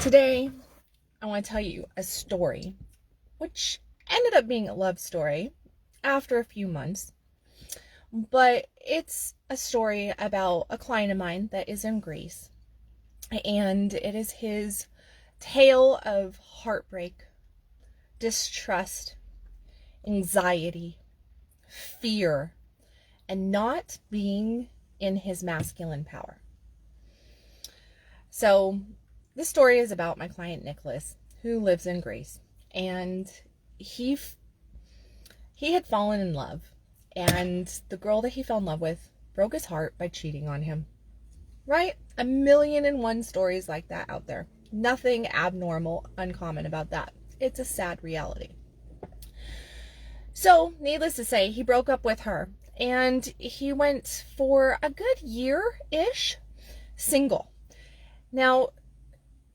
Today, I want to tell you a story, which ended up being a love story after a few months, but it's a story about a client of mine that is in Greece, and it is his tale of heartbreak, distrust, anxiety, fear, and not being in his masculine power. So, this story is about my client Nicholas, who lives in Greece, and he had fallen in love, and the girl that he fell in love with broke his heart by cheating on him. Right? 1,000,001 stories like that out there. Nothing abnormal, uncommon about that. It's a sad reality. So, needless to say, he broke up with her, and he went for a good year-ish single. Now,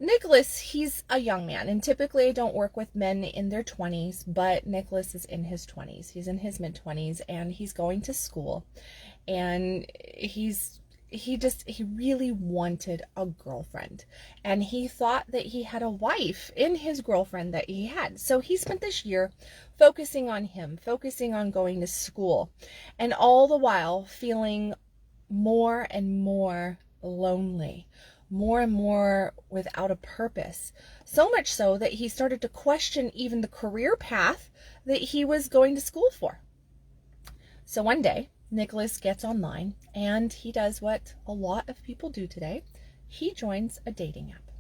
Nicholas, he's a young man, and typically I don't work with men in their 20s, but Nicholas is in his 20s. He's in his mid-20s, and he's going to school, and he really wanted a girlfriend, and he thought that he had a wife in his girlfriend that he had. So he spent this year focusing on him, focusing on going to school, and all the while feeling more and more lonely, more and more without a purpose. So much so that he started to question even the career path that he was going to school for. So one day, Nicholas gets online and he does what a lot of people do today. He joins a dating app.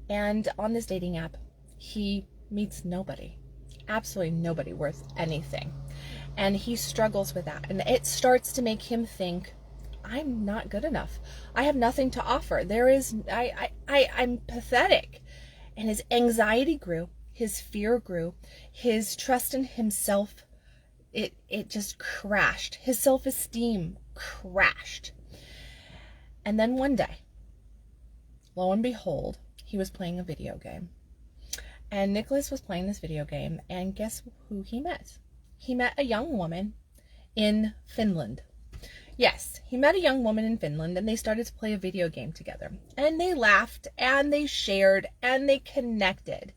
And on this dating app, he meets nobody. Absolutely nobody worth anything. And he struggles with that. And it starts to make him think, I'm not good enough. I have nothing to offer. I'm pathetic. And his anxiety grew, his fear grew, his trust in himself, it just crashed. His self-esteem crashed. And then one day, lo and behold, he was playing a video game. And Nicholas was playing this video game, and guess who he met? He met a young woman in Finland. Yes, he met a young woman in Finland, and they started to play a video game together. And they laughed, and they shared, and they connected.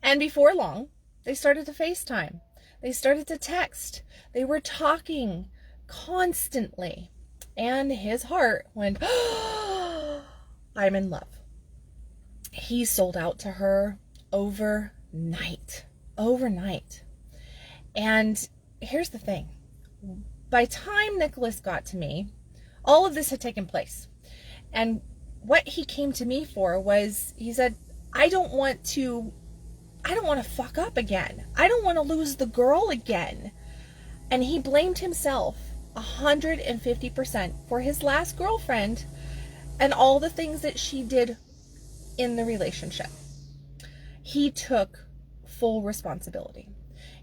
And before long, they started to FaceTime. They started to text. They were talking constantly. And his heart went, I'm in love. He sold out to her overnight. And here's the thing. By the time Nicholas got to me, all of this had taken place. And what he came to me for was, he said, I don't want to fuck up again. I don't want to lose the girl again. And he blamed himself 150% for his last girlfriend and all the things that she did in the relationship. He took full responsibility.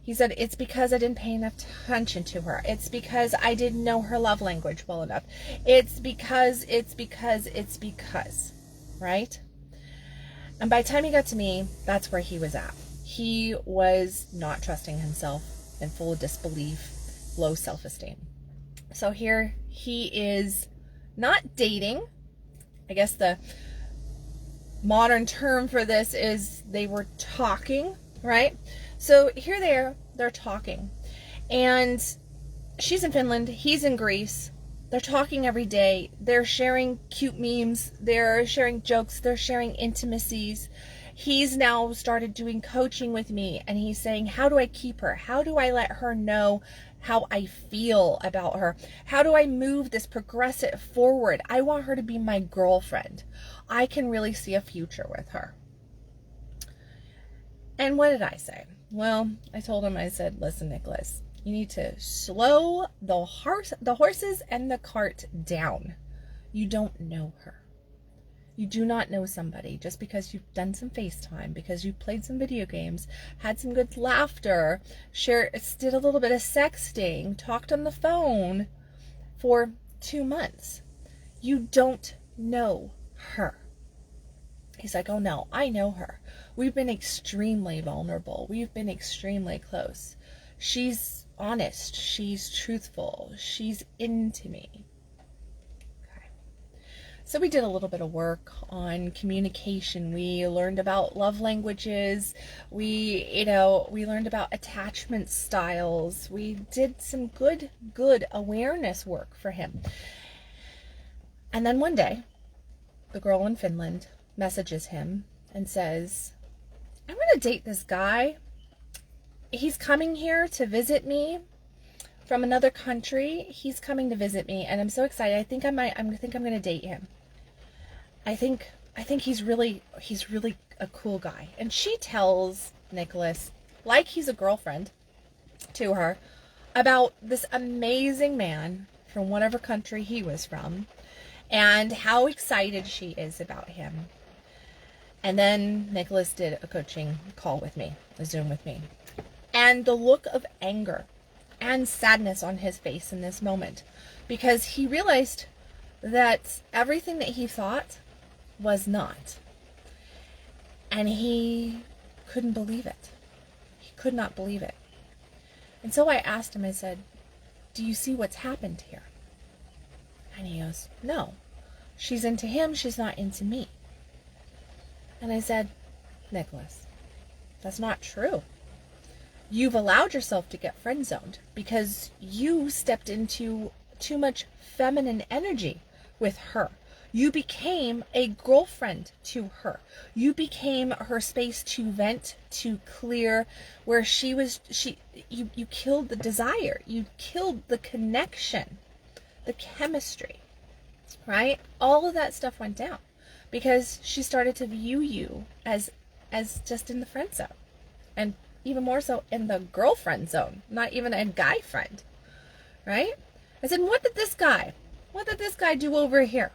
He said, it's because I didn't pay enough attention to her. It's because I didn't know her love language well enough. It's because, right? And by the time he got to me, that's where he was at. He was not trusting himself and full of disbelief, low self-esteem. So here he is not dating. I guess the modern term for this is they were talking, right? So here they're talking, and she's in Finland, he's in Greece. They're talking every day. They're sharing cute memes. They're sharing jokes. They're sharing intimacies. He's now started doing coaching with me, and he's saying, how do I keep her? How do I let her know how I feel about her? How do I move this, progress it forward? I want her to be my girlfriend. I can really see a future with her. And what did I say? Well, I told him, I said, listen, Nicholas, you need to slow the horses and the cart down. You don't know her. You do not know somebody just because you've done some FaceTime, because you've played some video games, had some good laughter, did a little bit of sexting, talked on the phone for 2 months. You don't know her. He's like, oh no, I know her. We've been extremely vulnerable. We've been extremely close. She's honest. She's truthful. She's into me. Okay. So we did a little bit of work on communication. We learned about love languages. We learned about attachment styles. We did some good awareness work for him. And then one day, the girl in Finland messages him and says, "I'm going to date this guy. He's coming here to visit me from another country. He's coming to visit me, and I'm so excited. I think I'm going to date him. I think he's really a cool guy." And she tells Nicholas, like he's a girlfriend to her, about this amazing man from whatever country he was from and how excited she is about him. And then Nicholas did a coaching call with me, a Zoom with me. And the look of anger and sadness on his face in this moment, because he realized that everything that he thought was not. And he couldn't believe it. He could not believe it. And so I asked him, I said, "Do you see what's happened here?" And he goes, "No. She's into him, she's not into me." And I said, "Nicholas, that's not true. You've allowed yourself to get friend-zoned because you stepped into too much feminine energy with her. You became a girlfriend to her. You became her space to vent, to clear, where you killed the desire. You killed the connection, the chemistry, right? All of that stuff went down because she started to view you as just in the friend zone, and even more so in the girlfriend zone, not even a guy friend, right? I said, what did this guy do over here?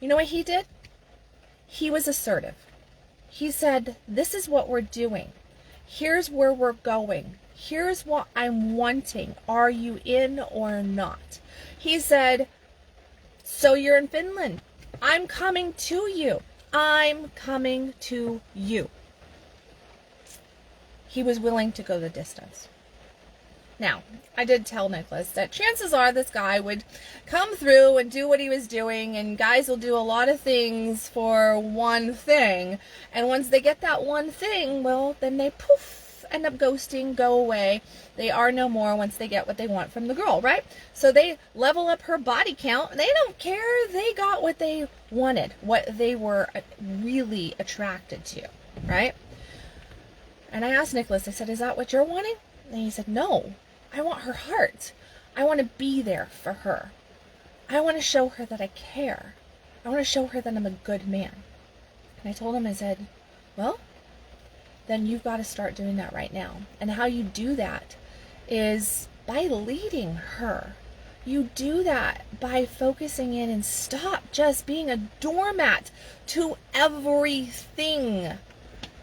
You know what he did? He was assertive. He said, "This is what we're doing. Here's where we're going. Here's what I'm wanting. Are you in or not?" He said, "So you're in Finland. I'm coming to you. I'm coming to you." He was willing to go the distance. Now, I did tell Nicholas that chances are this guy would come through and do what he was doing, and guys will do a lot of things for one thing, and once they get that one thing, well, then they poof, end up ghosting, go away. They are no more once they get what they want from the girl, right? So they level up her body count, and they don't care. They got what they wanted, what they were really attracted to, right? And I asked Nicholas, I said, "Is that what you're wanting?" And he said, "No, I want her heart. I want to be there for her. I want to show her that I care. I want to show her that I'm a good man." And I told him, I said, "Well, then you've got to start doing that right now. And how you do that is by leading her. You do that by focusing in and stop just being a doormat to everything."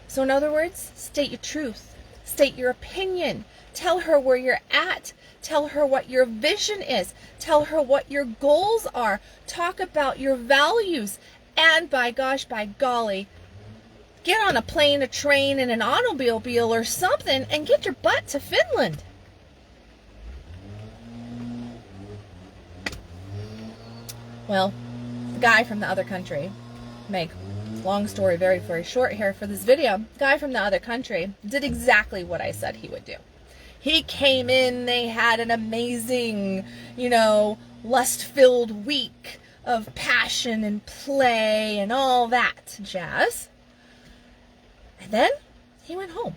So in other words, state your truth, state your opinion, tell her where you're at, tell her what your vision is, tell her what your goals are, talk about your values, and by gosh, by golly, get on a plane, a train, and an automobile or something and get your butt to Finland. Well, the guy from the other country, Meg, long story very, very short here for this video, guy from the other country did exactly what I said he would do. He came in, they had an amazing, lust-filled week of passion and play and all that jazz. And then he went home,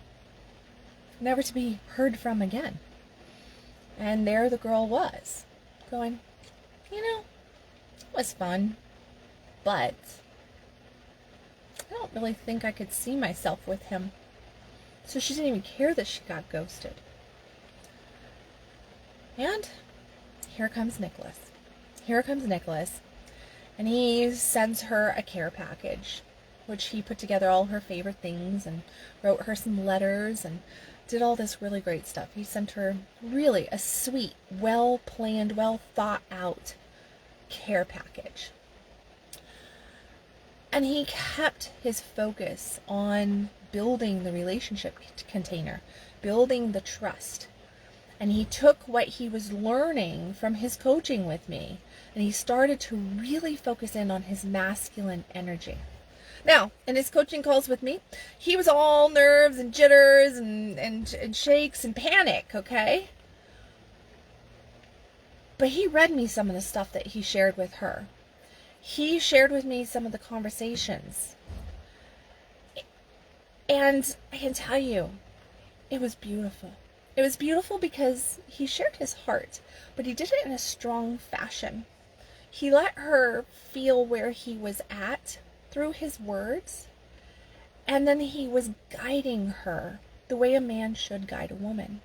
never to be heard from again. And there the girl was, going, it was fun, but I don't really think I could see myself with him. So she didn't even care that she got ghosted. And here comes Nicholas. Here comes Nicholas, and he sends her a care package, which he put together all her favorite things and wrote her some letters and did all this really great stuff. He sent her really a sweet, well-planned, well-thought-out care package. And he kept his focus on building the relationship container, building the trust. And he took what he was learning from his coaching with me, and he started to really focus in on his masculine energy. Now, in his coaching calls with me, he was all nerves and jitters and shakes and panic, okay? But he read me some of the stuff that he shared with her. He shared with me some of the conversations. And I can tell you, it was beautiful. It was beautiful because he shared his heart, but he did it in a strong fashion. He let her feel where he was at through his words, and then he was guiding her the way a man should guide a woman.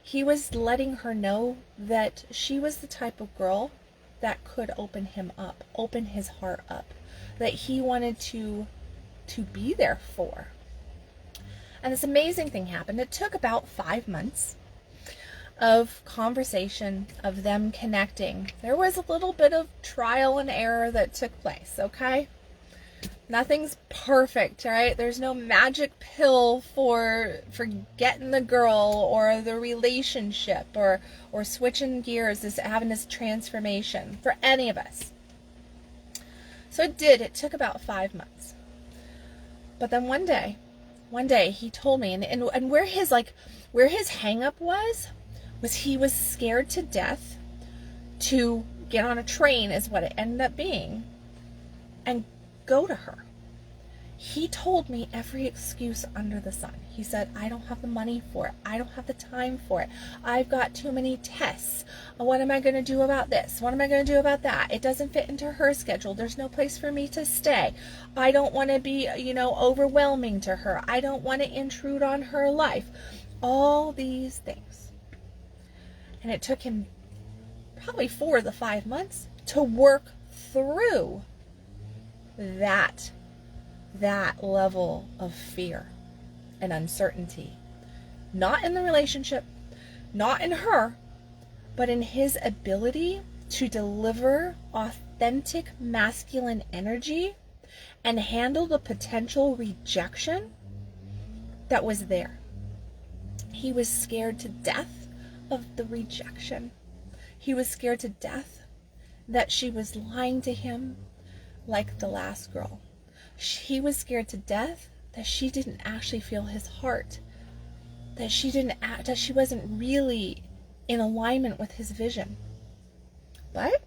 He was letting her know that she was the type of girl that could open him up, open his heart up, that he wanted to be there for. And this amazing thing happened. It took about 5 months of conversation, of them connecting. There was a little bit of trial and error that took place, okay? Nothing's perfect, right? There's no magic pill for getting the girl or the relationship or switching gears, having this transformation for any of us. So it took about 5 months. But then one day he told me, and where his hang up was he was scared to death to get on a train, is what it ended up being, and go to her. He told me every excuse under the sun. He said, I don't have the money for it. I don't have the time for it. I've got too many tests. What am I going to do about this? What am I going to do about that? It doesn't fit into her schedule. There's no place for me to stay. I don't want to be, overwhelming to her. I don't want to intrude on her life. All these things. And it took him probably 4 of the 5 months to work through that level of fear and uncertainty. Not in the relationship, not in her, but in his ability to deliver authentic masculine energy and handle the potential rejection that was there. He was scared to death of the rejection. He was scared to death that she was lying to him like the last girl. He was scared to death that she didn't actually feel his heart, that she wasn't really in alignment with his vision. But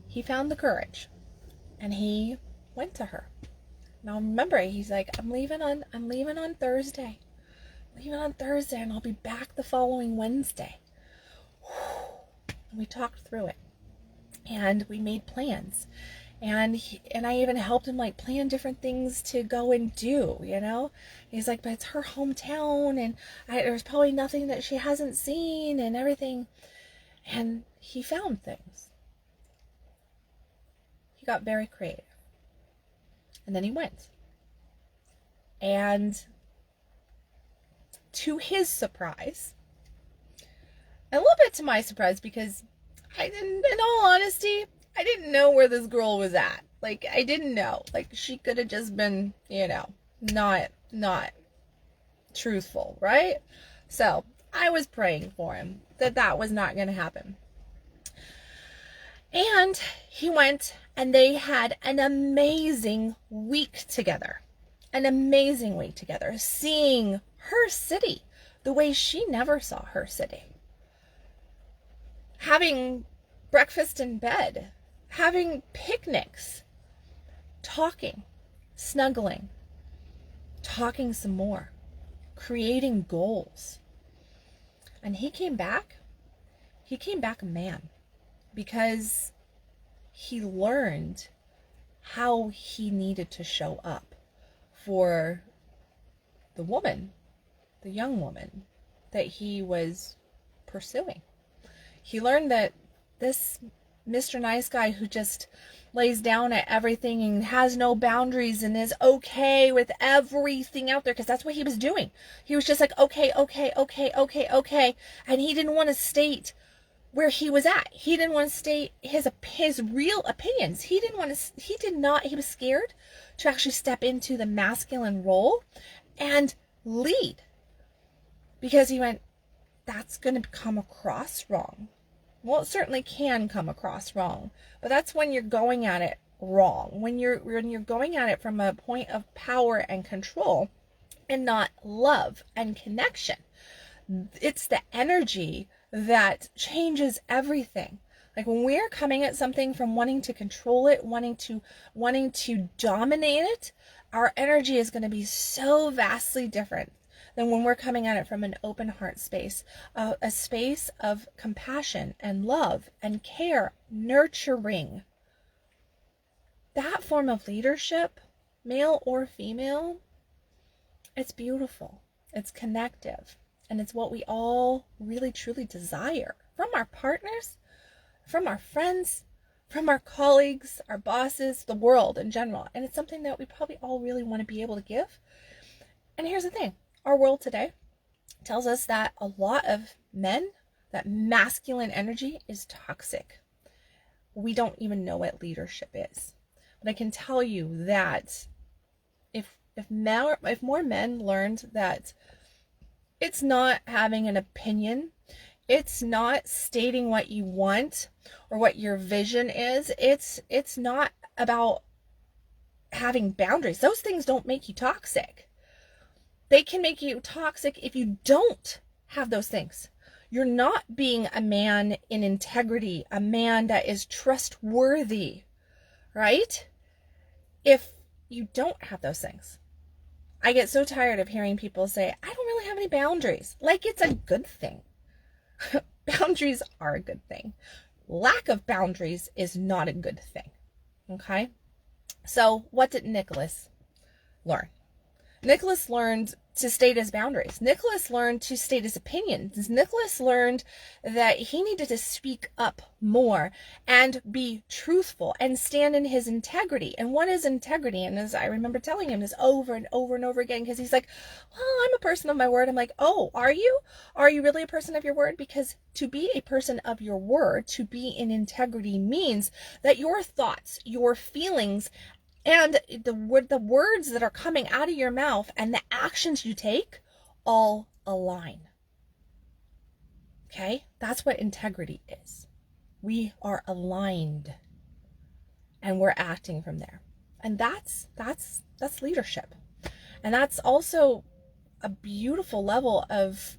he found the courage and he went to her. Now remember, he's like, I'm leaving on Thursday. I'm leaving on Thursday and I'll be back the following Wednesday. And we talked through it. And we made plans, and I even helped him plan different things to go and do. He's like, but it's her hometown, and there's probably nothing that she hasn't seen and everything. And he found things. He got very creative, and then he went. And to his surprise, a little bit to my surprise, because in all honesty, I didn't know where this girl was at. I didn't know. She could have just been, not truthful, right? So I was praying for him that was not going to happen. And he went, and they had an amazing week together. Seeing her city the way she never saw her city. Having breakfast in bed, having picnics, talking, snuggling, talking some more, creating goals. And he came back a man, because he learned how he needed to show up for the woman, the young woman that he was pursuing. He learned that this Mr. Nice Guy who just lays down at everything and has no boundaries and is okay with everything out there, because that's what he was doing. He was just like, okay. And he didn't want to state where he was at. He didn't want to state his real opinions. He was scared to actually step into the masculine role and lead. because he went, that's going to come across wrong. Well, it certainly can come across wrong, but that's when you're going at it wrong. When you're going at it from a point of power and control and not love and connection. It's the energy that changes everything. Like when we're coming at something from wanting to control it, wanting to dominate it, our energy is going to be so vastly different than when we're coming at it from an open heart space, a space of compassion and love and care, nurturing. That form of leadership, male or female, it's beautiful, it's connective, and it's what we all really truly desire from our partners, from our friends, from our colleagues, our bosses, the world in general. And it's something that we probably all really want to be able to give. And here's the thing. Our world today tells us that a lot of men, that masculine energy is toxic. We don't even know what leadership is. But I can tell you that if more men learned that it's not having an opinion, it's not stating what you want or what your vision is, it's not about having boundaries. Those things don't make you toxic. They can make you toxic if you don't have those things. You're not being a man in integrity, a man that is trustworthy, right? If you don't have those things. I get so tired of hearing people say, I don't really have any boundaries. Like it's a good thing. Boundaries are a good thing. Lack of boundaries is not a good thing. Okay? So what did Nicholas learn? Nicholas learned to state his boundaries. Nicholas learned to state his opinions. Nicholas learned that he needed to speak up more and be truthful and stand in his integrity. And what is integrity? And as I remember telling him this over and over and over again, because he's like, well, I'm a person of my word. I'm like, oh, are you? Are you really a person of your word? Because to be a person of your word, to be in integrity means that your thoughts, your feelings, and the words that are coming out of your mouth and the actions you take all align. Okay? That's what integrity is. We are aligned and we're acting from there. And that's leadership. And that's also a beautiful level of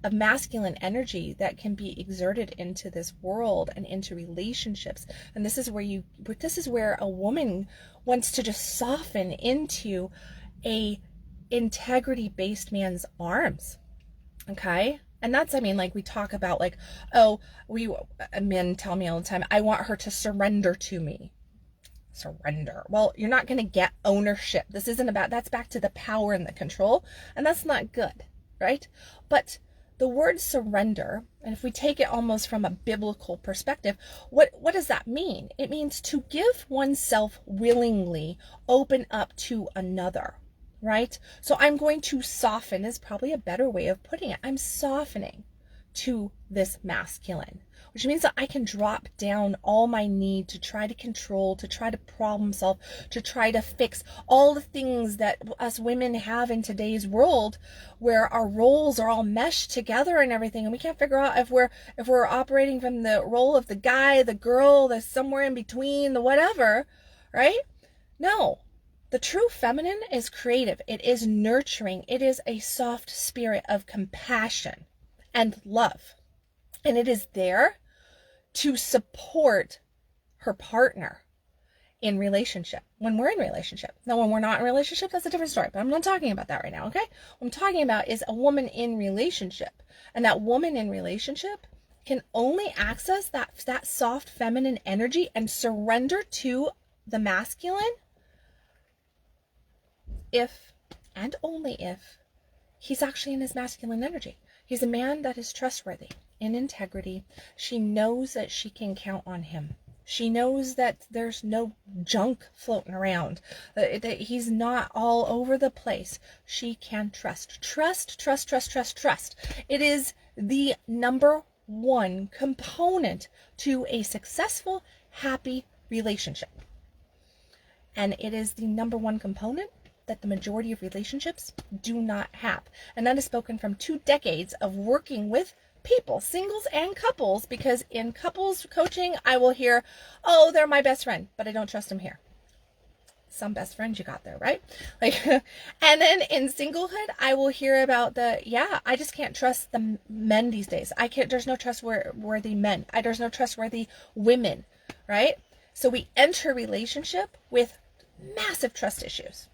of masculine energy that can be exerted into this world and into relationships. And this is where a woman wants to just soften into a integrity-based man's arms. Okay? And that's, I mean, like we talk about like, oh, men tell me all the time, I want her to surrender to me. Surrender. Well, you're not going to get ownership. This isn't about, that's back to the power and the control. And that's not good, right? But the word surrender, and if we take it almost from a biblical perspective, what does that mean? It means to give oneself willingly, open up to another, right? So I'm going to soften is probably a better way of putting it. I'm softening to this masculine, which means that I can drop down all my need to try to control, to try to problem solve, to try to fix all the things that us women have in today's world, where our roles are all meshed together and everything, and we can't figure out if we're operating from the role of the guy, the girl, the somewhere in between, the whatever, right? No. The true feminine is creative. It is nurturing. It is a soft spirit of compassion and love. And it is there to support her partner in relationship, when we're in relationship. Now, when we're not in relationship, that's a different story, but I'm not talking about that right now, okay? What I'm talking about is a woman in relationship. And that woman in relationship can only access that soft feminine energy and surrender to the masculine if, and only if, he's actually in his masculine energy. He's a man that is trustworthy, in integrity. She knows that she can count on him. She knows that there's no junk floating around, that he's not all over the place. She can trust. Trust. It is the number one component to a successful, happy relationship. And it is the number one component that the majority of relationships do not have. And that is spoken from 2 decades of working with people, singles and couples, because in couples coaching, I will hear, oh, they're my best friend, but I don't trust them here. Some best friends you got there, right? Like, and then in singlehood, I will hear about I just can't trust the men these days. There's no trustworthy men. There's no trustworthy women, right? So we enter relationship with massive trust issues.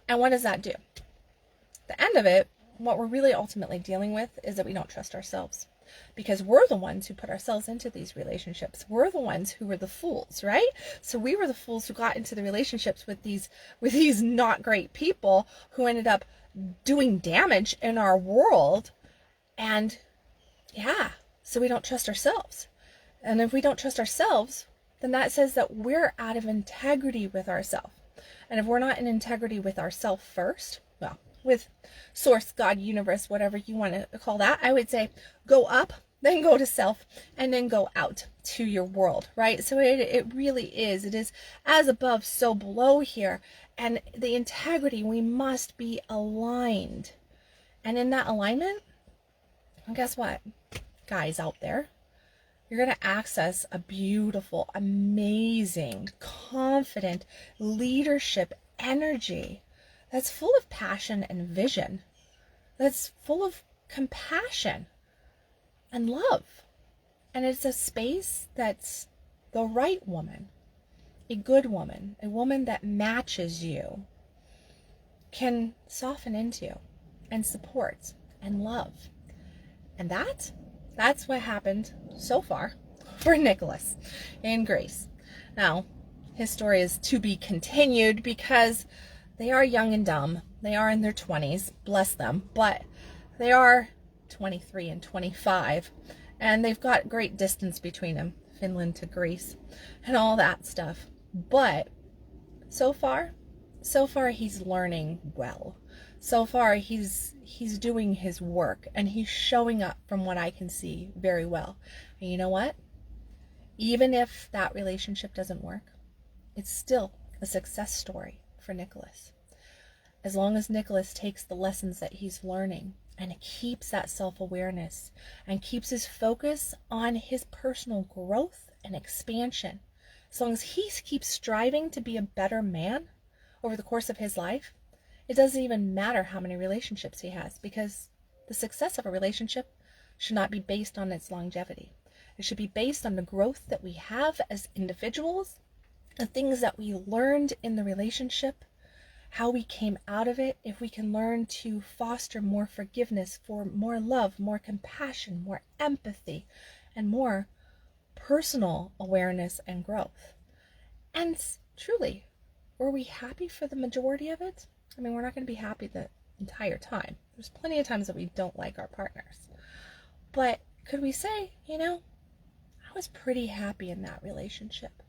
And what does that do? The end of it, what we're really ultimately dealing with is that we don't trust ourselves, because we're the ones who put ourselves into these relationships. We're the ones who were the fools, right? So we were the fools who got into the relationships with these not great people who ended up doing damage in our world. And so we don't trust ourselves. And if we don't trust ourselves, then that says that we're out of integrity with ourselves. And if we're not in integrity with ourselves first, well, with source, God, universe, whatever you want to call that, I would say go up, then go to self, and then go out to your world, right? So it really is. It is as above, so below here. And the integrity, we must be aligned. And in that alignment, guess what, guys out there? You're going to access a beautiful, amazing, confident leadership energy that's full of passion and vision, that's full of compassion and love. And it's a space that's the right woman, a good woman, a woman that matches you, can soften into and support and love. And that's what happened so far for Nicholas and Grace. Now, his story is to be continued because they are young and dumb. They are in their 20s, bless them, but they are 23 and 25, and they've got great distance between them, Finland to Greece, and all that stuff. But so far he's learning well. So far he's doing his work, and he's showing up, from what I can see, very well. And you know what? Even if that relationship doesn't work, it's still a success story for Nicholas. As long as Nicholas takes the lessons that he's learning and keeps that self-awareness and keeps his focus on his personal growth and expansion, as long as he keeps striving to be a better man over the course of his life, it doesn't even matter how many relationships he has, because the success of a relationship should not be based on its longevity. It should be based on the growth that we have as individuals, the things that we learned in the relationship, how we came out of it. If we can learn to foster more forgiveness, for more love, more compassion, more empathy, and more personal awareness and growth. And truly, were we happy for the majority of it? I mean, we're not going to be happy the entire time. There's plenty of times that we don't like our partners. But could we say, I was pretty happy in that relationship.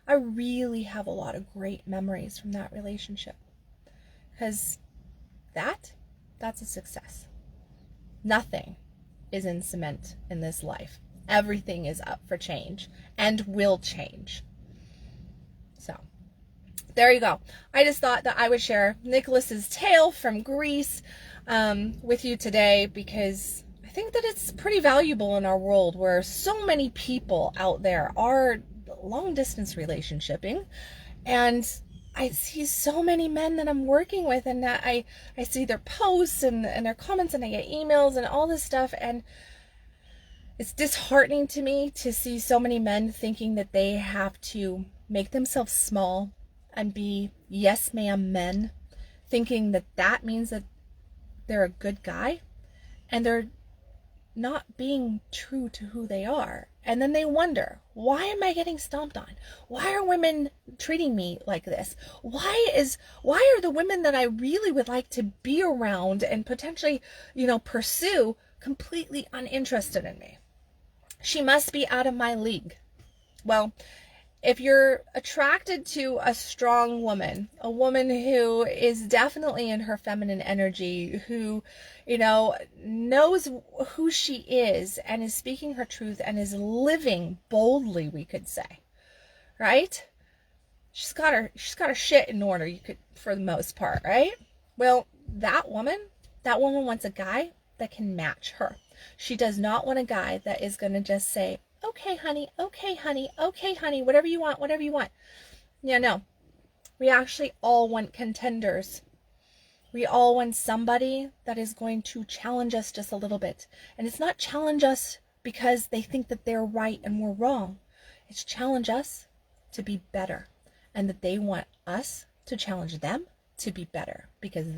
I really have a lot of great memories from that relationship. Because that's a success. Nothing is in cement in this life. Everything is up for change and will change. So, there you go. I just thought that I would share Nicholas's tale from Greece with you today, because I think that it's pretty valuable in our world where so many people out there are long distance relationshiping, and I see so many men that I'm working with, and that I see their posts and their comments, and I get emails and all this stuff, and it's disheartening to me to see so many men thinking that they have to make themselves small and be yes ma'am men, thinking that that means that they're a good guy, and they're not being true to who they are. And then they wonder, why am I getting stomped on? Why are women treating me like this? Why are the women that I really would like to be around and potentially, pursue, completely uninterested in me? She must be out of my league. Well, if you're attracted to a strong woman, a woman who is definitely in her feminine energy, who, knows who she is and is speaking her truth and is living boldly, we could say, right? she's got her shit in order, you could, for the most part, right? Well, that woman wants a guy that can match her. She does not want a guy that is going to just say, okay, honey, okay, honey, okay, honey, whatever you want, whatever you want. Yeah, no. We actually all want contenders. We all want somebody that is going to challenge us just a little bit. And it's not challenge us because they think that they're right and we're wrong. It's challenge us to be better, and that they want us to challenge them to be better, because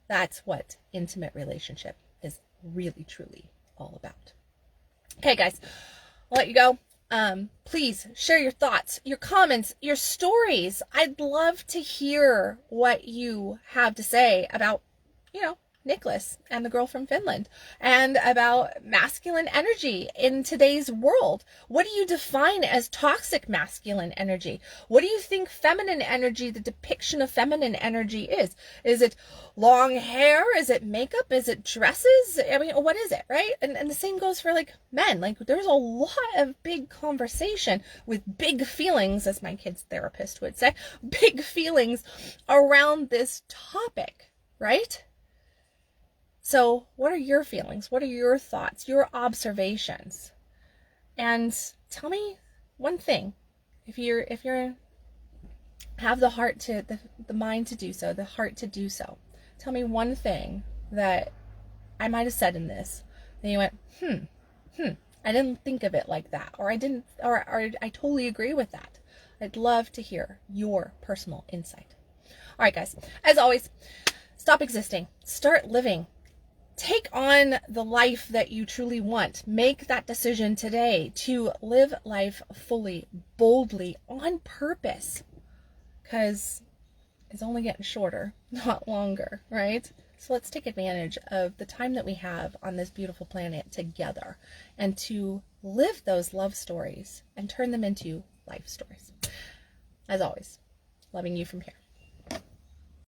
that's what intimate relationship is really, truly all about. Okay, guys, I'll let you go. Please share your thoughts, your comments, your stories. I'd love to hear what you have to say about, Nicholas and the girl from Finland, and about masculine energy in today's world. What do you define as toxic masculine energy? What do you think feminine energy, the depiction of feminine energy is? Is it long hair? Is it makeup? Is it dresses? I mean, what is it, right? And the same goes for like men. Like, there's a lot of big conversation with big feelings, as my kid's therapist would say, big feelings around this topic, right? So what are your feelings? What are your thoughts, your observations? And tell me one thing. If you're have the heart to, the mind to do so, the heart to do so, tell me one thing that I might have said in this that you went, I didn't think of it like that, or I totally agree with that. I'd love to hear your personal insight. All right, guys, as always, stop existing, start living. Take on the life that you truly want. Make that decision today to live life fully, boldly, on purpose, because it's only getting shorter, not longer, right? So let's take advantage of the time that we have on this beautiful planet together, and to live those love stories and turn them into life stories. As always, loving you from here.